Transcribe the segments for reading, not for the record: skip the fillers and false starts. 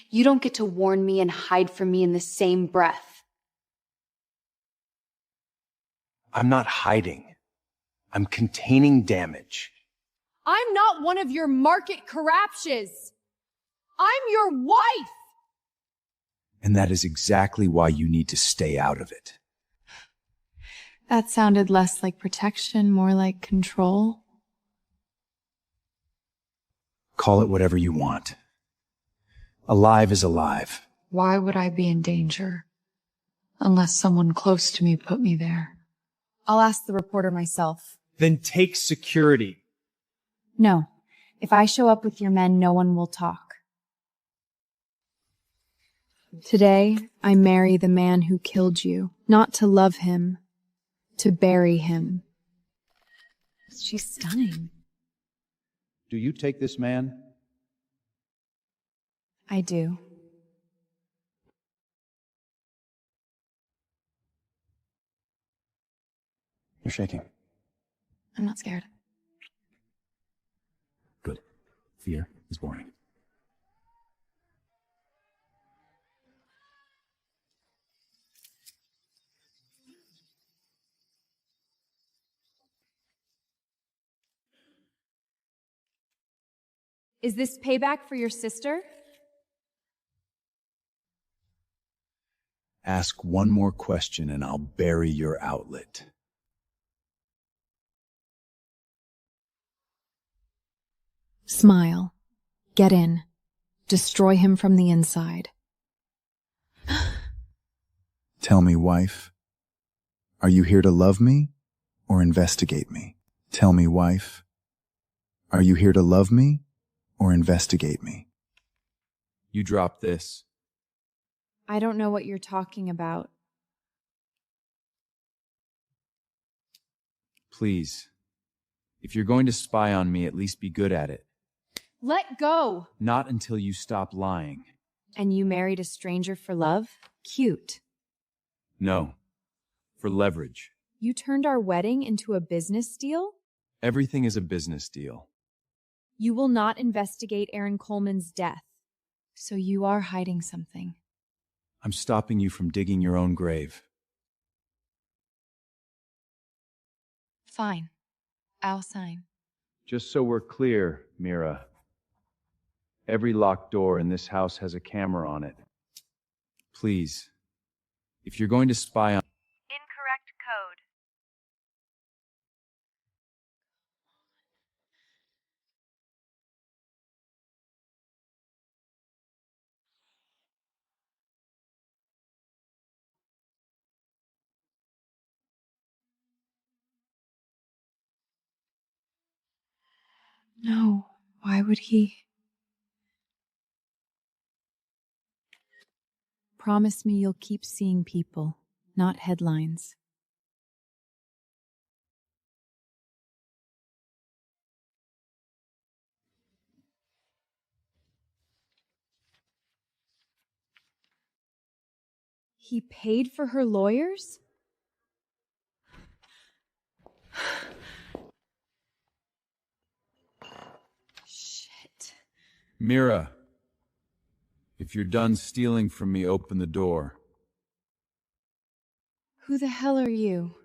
You don't get to warn me and hide from me in the same breath. I'm not hiding. I'm containing damage. I'm not one of your market corraptions. I'm your wife! And that is exactly why you need to stay out of it. That sounded less like protection, more like control. Call it whatever you want. Alive is alive. Why would I be in danger? Unless someone close to me put me there. I'll ask the reporter myself. Then take security. No. If I show up with your men, no one will talk. Today, I marry the man who killed you, not to love him, to bury him. She's stunning. Do you take this man? I do. You're shaking. I'm not scared. Good. Fear is boring. Is this payback for your sister? Ask one more question and I'll bury your outlet. Smile. Get in. Destroy him from the inside. Tell me, wife, are you here to love me or investigate me? Tell me, wife, are you here to love me or investigate me? You drop this. I don't know what you're talking about. Please, if you're going to spy on me, at least be good at it. Let go! Not until you stop lying. And you married a stranger for love? Cute. No, for leverage. You turned our wedding into a business deal? Everything is a business deal. You will not investigate Aaron Coleman's death. So you are hiding something. I'm stopping you from digging your own grave. Fine. I'll sign. Just so we're clear, Mira. Every locked door in this house has a camera on it. Please, if you're going to spy on... Incorrect code. No, why would he? Promise me you'll keep seeing people, not headlines. He paid for her lawyers? Shit. Mira, if you're done stealing from me, open the door. Who the hell are you?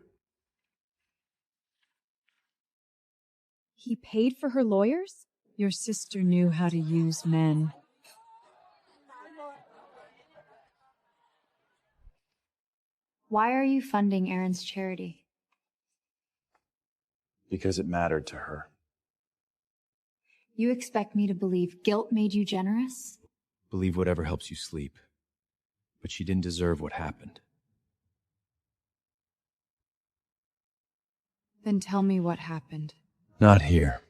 He paid for her lawyers? Your sister knew how to use men. Why are you funding Aaron's charity? Because it mattered to her. You expect me to believe guilt made you generous? Believe whatever helps you sleep. But she didn't deserve what happened. Then tell me what happened. Not here.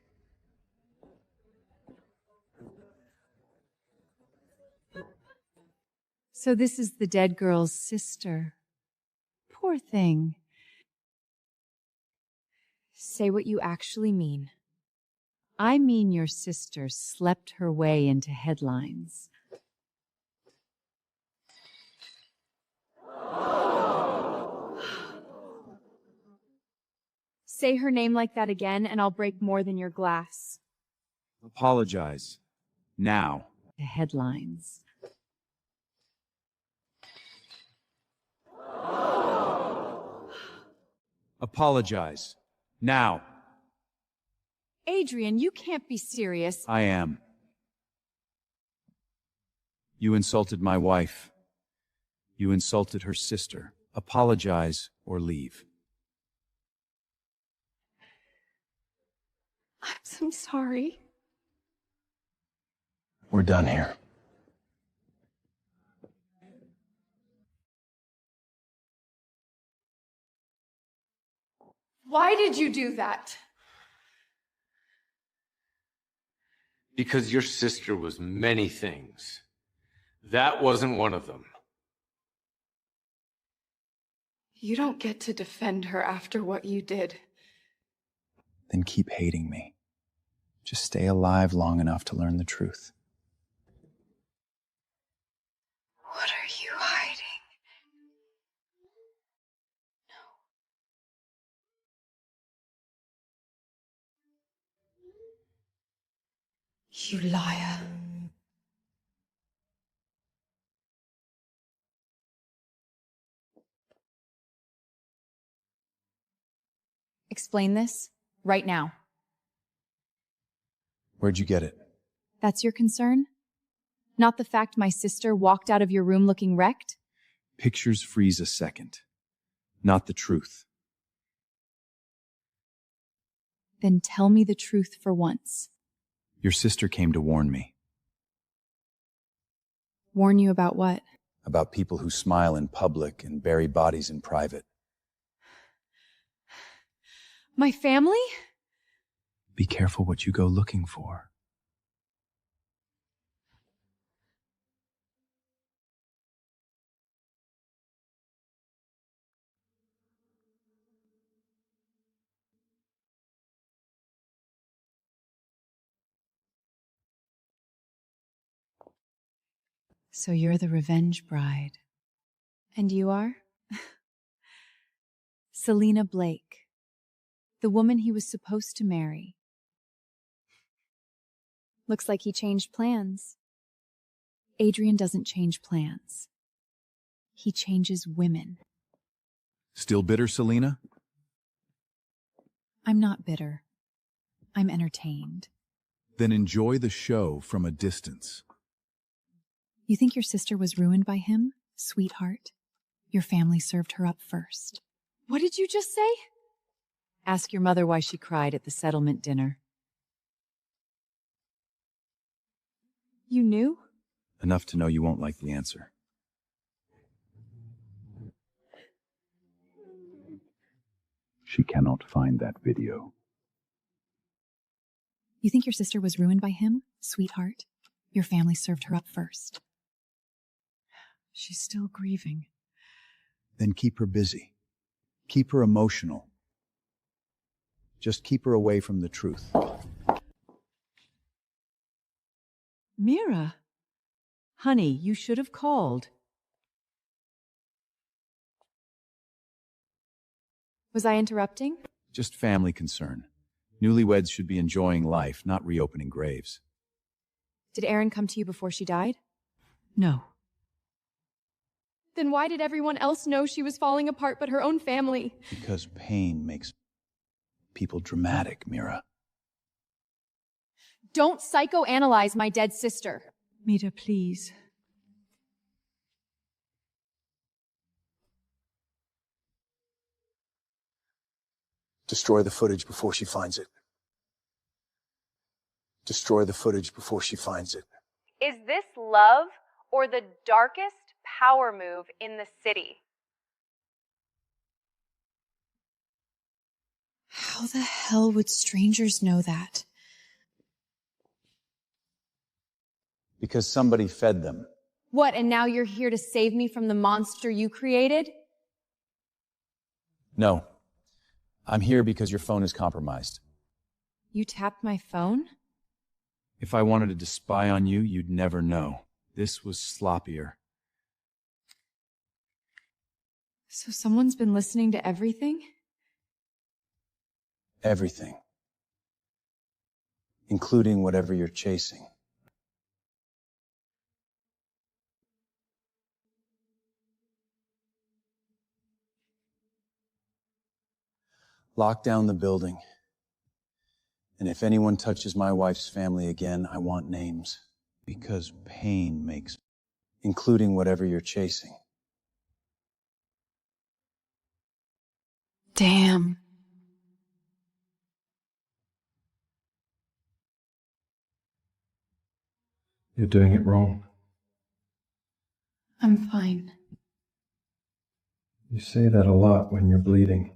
So this is the dead girl's sister. Poor thing. Say what you actually mean. I mean your sister slept her way into headlines. Say her name like that again and I'll break more than your glass. Apologize. Now. The headlines. Apologize. Now. Adrian, you can't be serious. I am. You insulted my wife. You insulted her sister. Apologize or leave. I'm so sorry. We're done here. Why did you do that? Because your sister was many things. That wasn't one of them. You don't get to defend her after what you did. Then keep hating me. Just stay alive long enough to learn the truth. What are you hiding? No. You liar. Explain this right now. Where'd you get it? That's your concern? Not the fact my sister walked out of your room looking wrecked? Pictures freeze a second. Not the truth. Then tell me the truth for once. Your sister came to warn me. Warn you about what? About people who smile in public and bury bodies in private. My family? Be careful what you go looking for. So you're the revenge bride. And you are? Selena Blake. The woman he was supposed to marry. Looks like he changed plans. Adrian doesn't change plans. He changes women. Still bitter, Selena? I'm not bitter. I'm entertained. Then enjoy the show from a distance. You think your sister was ruined by him, sweetheart? Your family served her up first. What did you just say? Ask your mother why she cried at the settlement dinner. You knew? Enough to know you won't like the answer. She cannot find that video. You think your sister was ruined by him, sweetheart? Your family served her up first. She's still grieving. Then keep her busy. Keep her emotional. Just keep her away from the truth. Mira. Honey, you should have called. Was I interrupting? Just family concern. Newlyweds should be enjoying life, not reopening graves. Did Erin come to you before she died? No. Then why did everyone else know she was falling apart but her own family? Because pain makes people dramatic, Mira. Don't psychoanalyze my dead sister. Mira, please. Destroy the footage before she finds it. Destroy the footage before she finds it. Is this love or the darkest power move in the city? How the hell would strangers know that? Because somebody fed them. What, and now you're here to save me from the monster you created? No. I'm here because your phone is compromised. You tapped my phone? If I wanted to spy on you, you'd never know. This was sloppier. So someone's been listening to everything? Everything. Including whatever you're chasing. Lock down the building. And if anyone touches my wife's family again, I want names. Because pain makes, including whatever you're chasing. Damn. You're doing it wrong. I'm fine. You say that a lot when you're bleeding.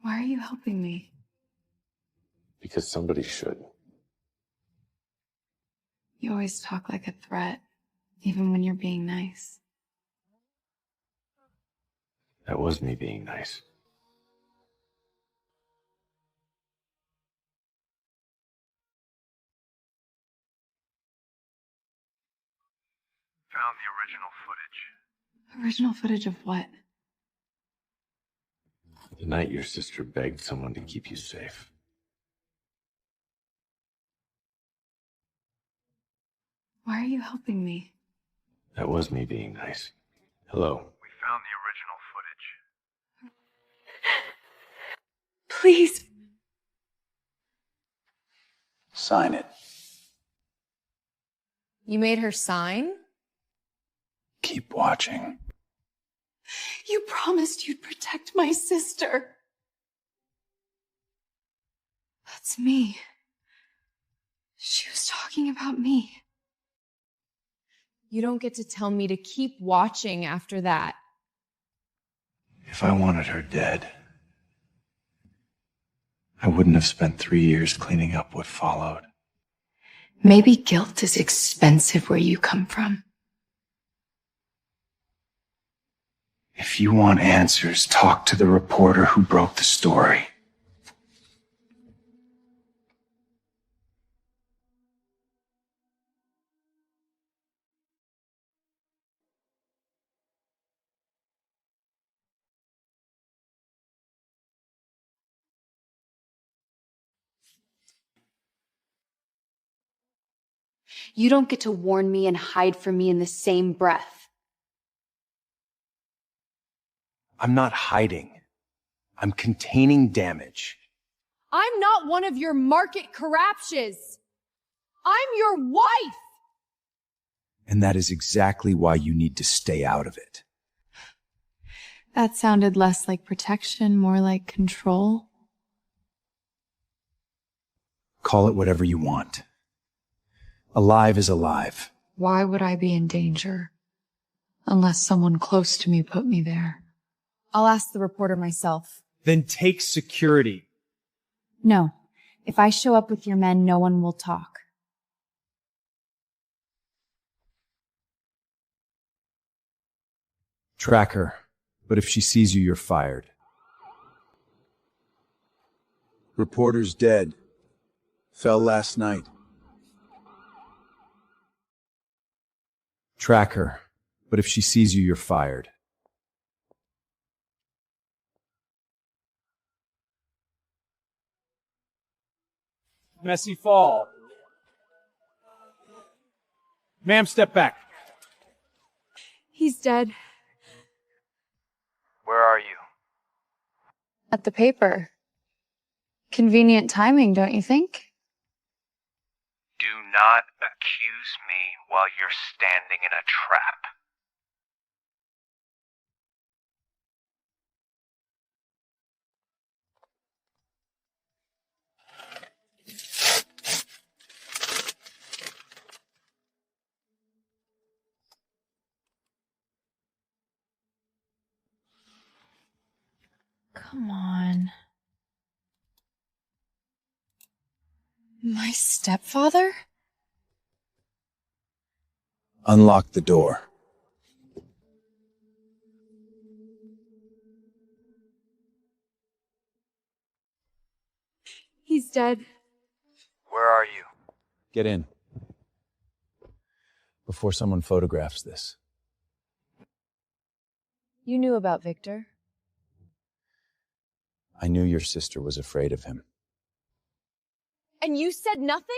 Why are you helping me? Because somebody should. You always talk like a threat, even when you're being nice. That was me being nice. Found the original footage. Original footage of what? The night your sister begged someone to keep you safe. Why are you helping me? That was me being nice. Hello. We found the original footage. Please. Sign it. You made her sign? Keep watching. You promised you'd protect my sister. That's me. She was talking about me. You don't get to tell me to keep watching after that. If I wanted her dead, I wouldn't have spent 3 years cleaning up what followed. Maybe guilt is expensive where you come from. If you want answers, talk to the reporter who broke the story. You don't get to warn me and hide from me in the same breath. I'm not hiding. I'm containing damage. I'm not one of your market corraptions. I'm your wife. And that is exactly why you need to stay out of it. That sounded less like protection, more like control. Call it whatever you want. Alive is alive. Why would I be in danger? Unless someone close to me put me there. I'll ask the reporter myself. Then take security. No. If I show up with your men, no one will talk. Track her. But if she sees you, you're fired. Reporter's dead. Fell last night. Track her. But if she sees you, you're fired. Messy fall. Ma'am, step back. He's dead. Where are you? At the paper. Convenient timing, don't you think? Do not accuse me while you're standing in a trap. Come on. My stepfather? Unlock the door. He's dead. Where are you? Get in. Before someone photographs this. You knew about Victor. I knew your sister was afraid of him. And you said nothing?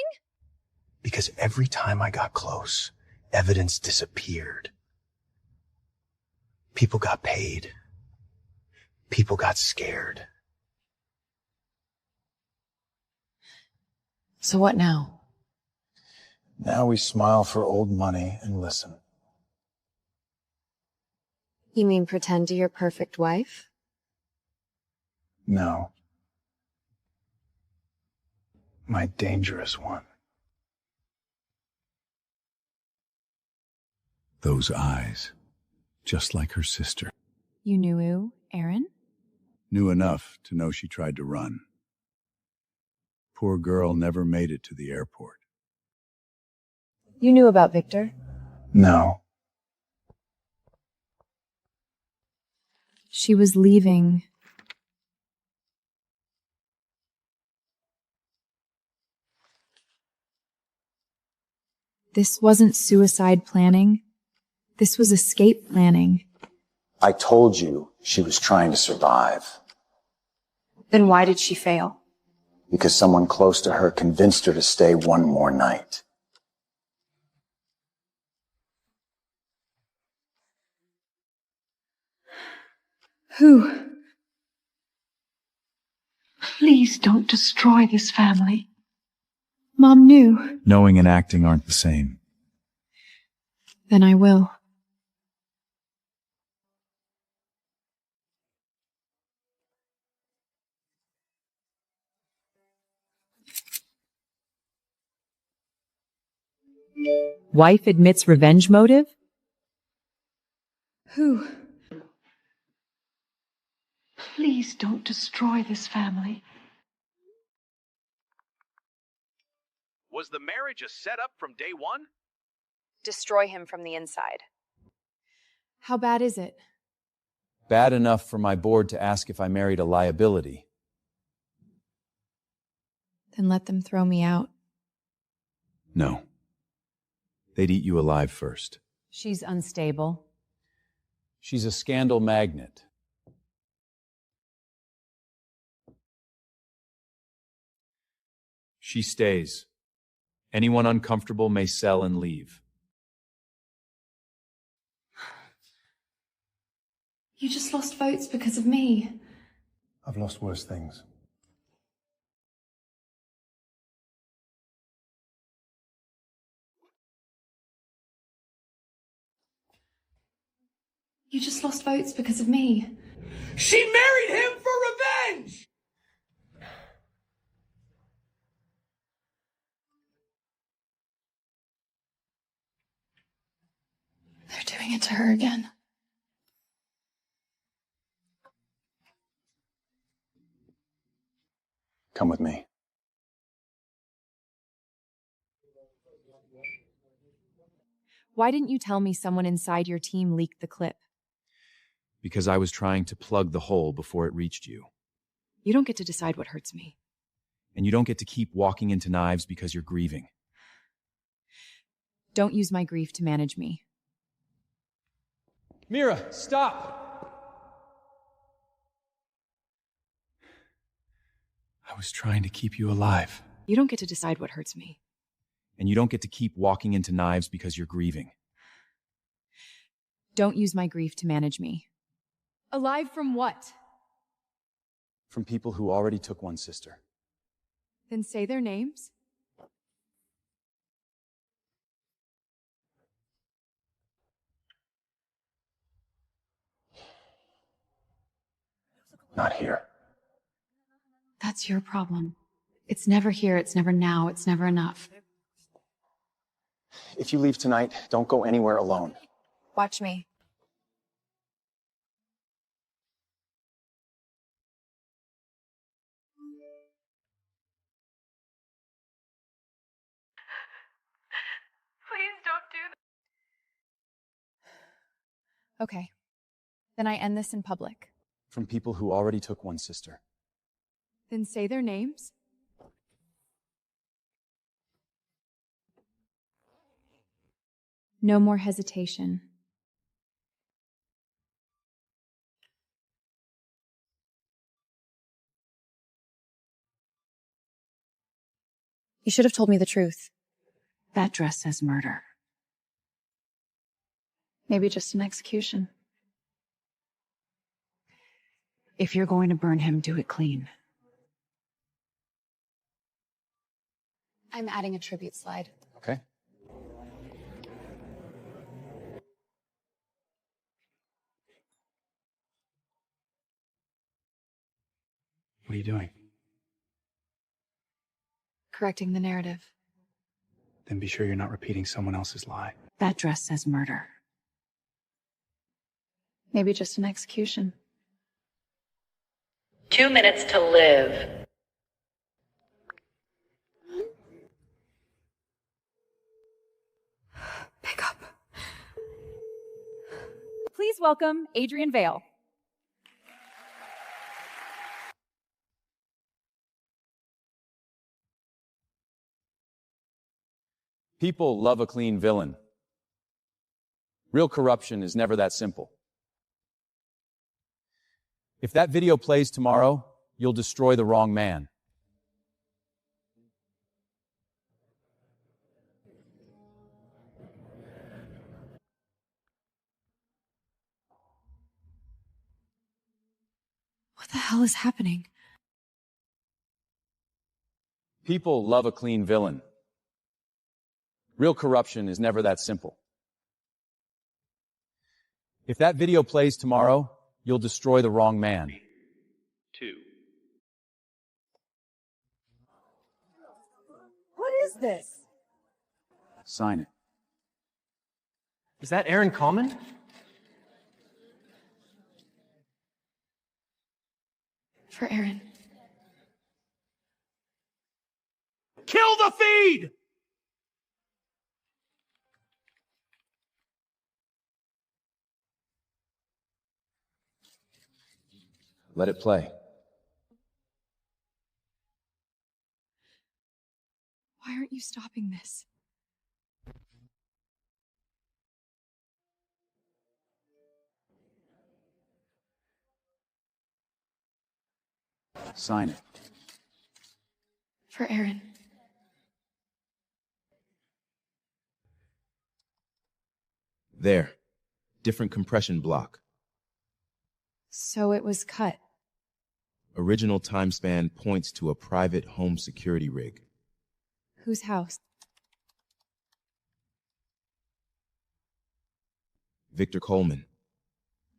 Because every time I got close, evidence disappeared. People got paid. People got scared. So what now? Now we smile for old money and listen. You mean pretend you're your perfect wife? No. My dangerous one. Those eyes, just like her sister. You knew Aaron? Knew enough to know she tried to run. Poor girl never made it to the airport. You knew about Victor? No. She was leaving. This wasn't suicide planning. This was escape planning. I told you she was trying to survive. Then why did she fail? Because someone close to her convinced her to stay one more night. Who? Please don't destroy this family. Mom knew. Knowing and acting aren't the same. Then I will. Wife admits revenge motive? Who? Please don't destroy this family. Was the marriage a setup from day one? Destroy him from the inside. How bad is it? Bad enough for my board to ask if I married a liability. Then let them throw me out. No. They'd eat you alive first. She's unstable. She's a scandal magnet. She stays. Anyone uncomfortable may sell and leave. You just lost votes because of me. I've lost worse things. You just lost votes because of me. She married him for revenge! They're doing it to her again. Come with me. Why didn't you tell me someone inside your team leaked the clip? Because I was trying to plug the hole before it reached you. You don't get to decide what hurts me. And you don't get to keep walking into knives because you're grieving. Don't use my grief to manage me. Mira, stop! I was trying to keep you alive. You don't get to decide what hurts me. And you don't get to keep walking into knives because you're grieving. Don't use my grief to manage me. Alive from what? From people who already took one sister. Then say their names. Not here. That's your problem. It's never here, it's never now, it's never enough. If you leave tonight, don't go anywhere alone. Watch me. Please don't do that. Okay. Then I end this in public. From people who already took one sister. Then say their names. No more hesitation. You should have told me the truth. That dress says murder. Maybe just an execution. If you're going to burn him, do it clean. I'm adding a tribute slide. Okay. What are you doing? Correcting the narrative. Then be sure you're not repeating someone else's lie. That dress says murder. Maybe just an execution. 2 minutes to live. Pick up. Please welcome Adrian Vale. People love a clean villain. Real corruption is never that simple. If that video plays tomorrow, you'll destroy the wrong man. What the hell is happening? People love a clean villain. Real corruption is never that simple. If that video plays tomorrow, you'll destroy the wrong man. 2. What is this? Sign it. Is that Aaron Common? For Aaron. Kill the feed! Let it play. Why aren't you stopping this? Sign it. For Aaron. There. Different compression block. So it was cut. Original time span points to a private home security rig. Whose house? Victor Coleman.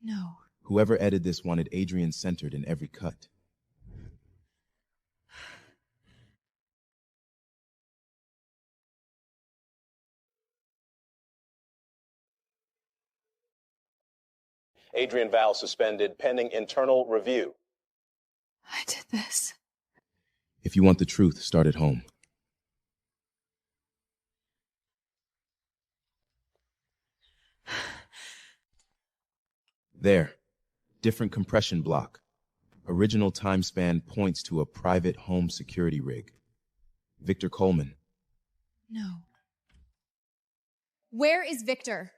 No. Whoever edited this wanted Adrian centered in every cut. Adrian Val suspended pending internal review. I did this. If you want the truth, start at home. There. Different compression block. Original time span points to a private home security rig. Victor Coleman. No. Where is Victor?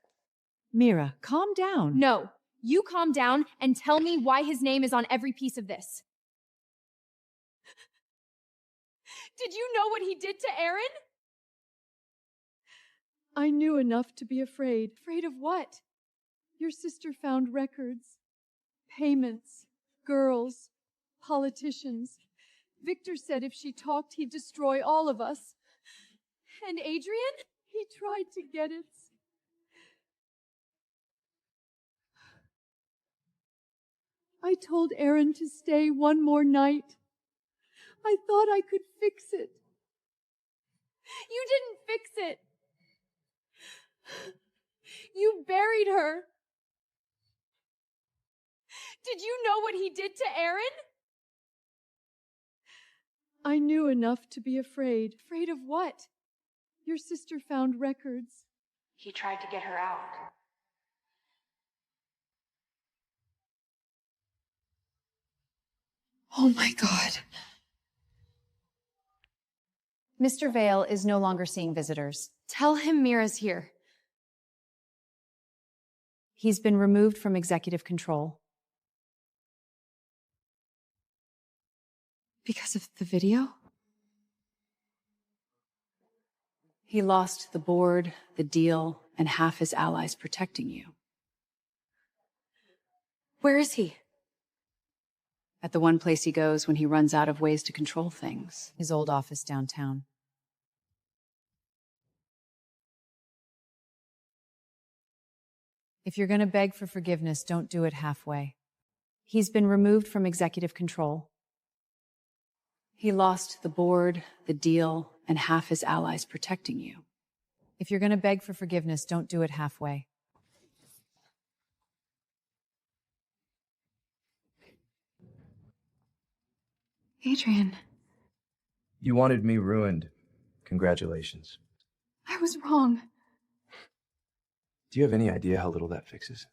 Mira, calm down. No, you calm down and tell me why his name is on every piece of this. Did you know what he did to Aaron? I knew enough to be afraid. Afraid of what? Your sister found records, payments, girls, politicians. Victor said if she talked, he'd destroy all of us. And Adrian? He tried to get it. I told Aaron to stay one more night. I thought I could fix it. You didn't fix it. You buried her. Did you know what he did to Aaron? I knew enough to be afraid. Afraid of what? Your sister found records. He tried to get her out. Oh my God. Mr. Vale is no longer seeing visitors. Tell him Mira's here. He's been removed from executive control. Because of the video? He lost the board, the deal, and half his allies protecting you. Where is he? At the one place he goes when he runs out of ways to control things. His old office downtown. If you're going to beg for forgiveness, don't do it halfway. He's been removed from executive control. He lost the board, the deal, and half his allies protecting you. If you're going to beg for forgiveness, don't do it halfway. Adrian. You wanted me ruined. Congratulations. I was wrong. Do you have any idea how little that fixes?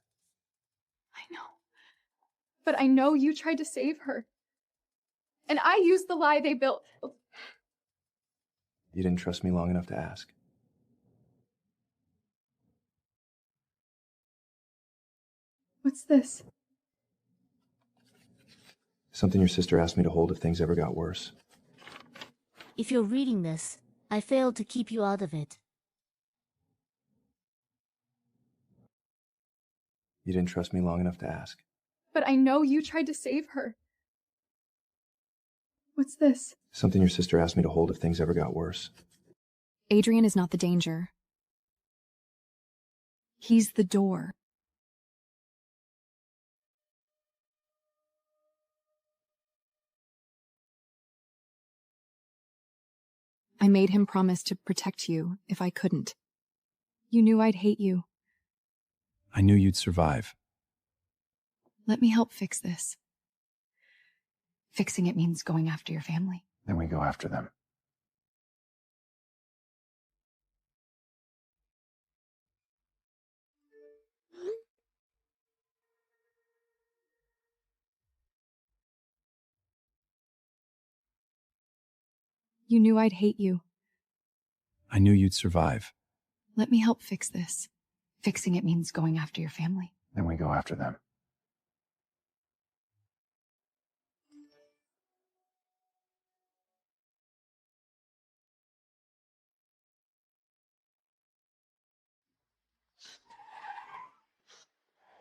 I know. But I know you tried to save her. And I used the lie they built. You didn't trust me long enough to ask. What's this? Something your sister asked me to hold if things ever got worse. If you're reading this, I failed to keep you out of it. You didn't trust me long enough to ask. But I know you tried to save her. What's this? Something your sister asked me to hold if things ever got worse. Adrian is not the danger. He's the door. I made him promise to protect you if I couldn't. You knew I'd hate you. I knew you'd survive. Let me help fix this. Fixing it means going after your family. Then we go after them. You knew I'd hate you. I knew you'd survive. Let me help fix this. Fixing it means going after your family. Then we go after them.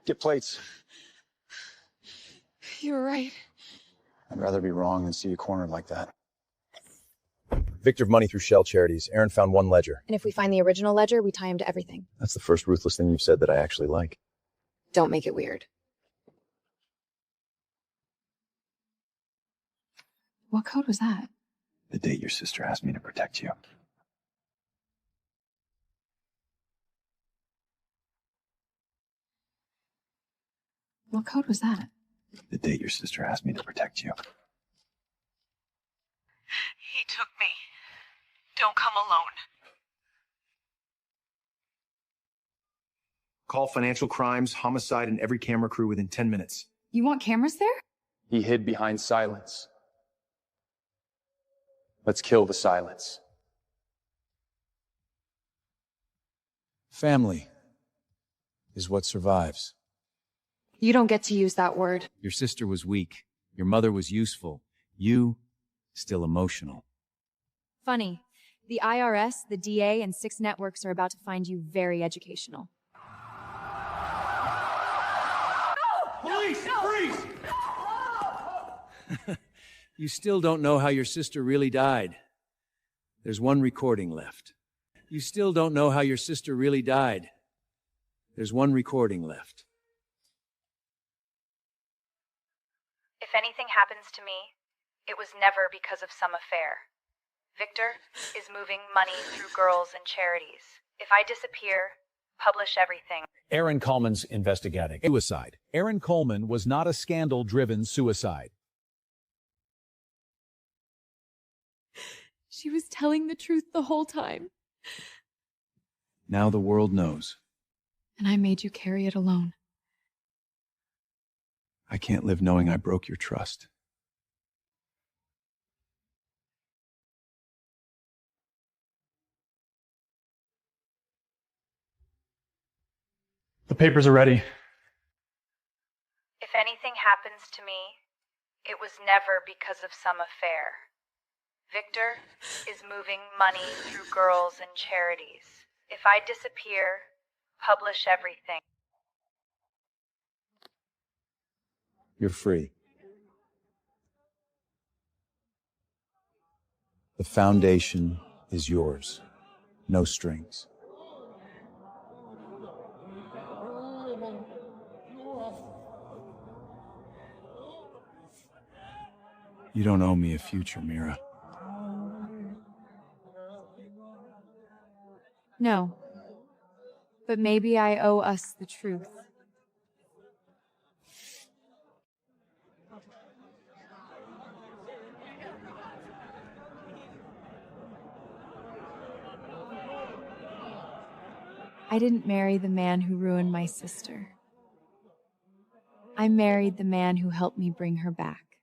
Get plates. You're right. I'd rather be wrong than see you cornered like that. Victor of money through shell charities. Aaron found one ledger. And if we find the original ledger, we tie him to everything. That's the first ruthless thing you've said that I actually like. Don't make it weird. What code was that? The date your sister asked me to protect you. What code was that? The date your sister asked me to protect you. He took me. Don't come alone. Call financial crimes, homicide, and every camera crew within 10 minutes. You want cameras there? He hid behind silence. Let's kill the silence. Family is what survives. You don't get to use that word. Your sister was weak. Your mother was useful. You, still emotional. Funny. The IRS, the DA, and 6 networks are about to find you very educational. Police, freeze! You still don't know how your sister really died. There's one recording left. You still don't know how your sister really died. There's one recording left. If anything happens to me, it was never because of some affair. Victor is moving money through girls and charities. If I disappear, publish everything. Aaron Coleman's investigating suicide. Aaron Coleman was not a scandal-driven suicide. She was telling the truth the whole time. Now the world knows. And I made you carry it alone. I can't live knowing I broke your trust. The papers are ready. If anything happens to me, it was never because of some affair. Victor is moving money through girls and charities. If I disappear, publish everything. You're free. The foundation is yours. No strings. You don't owe me a future, Mira. No. But maybe I owe us the truth. I didn't marry the man who ruined my sister. I married the man who helped me bring her back.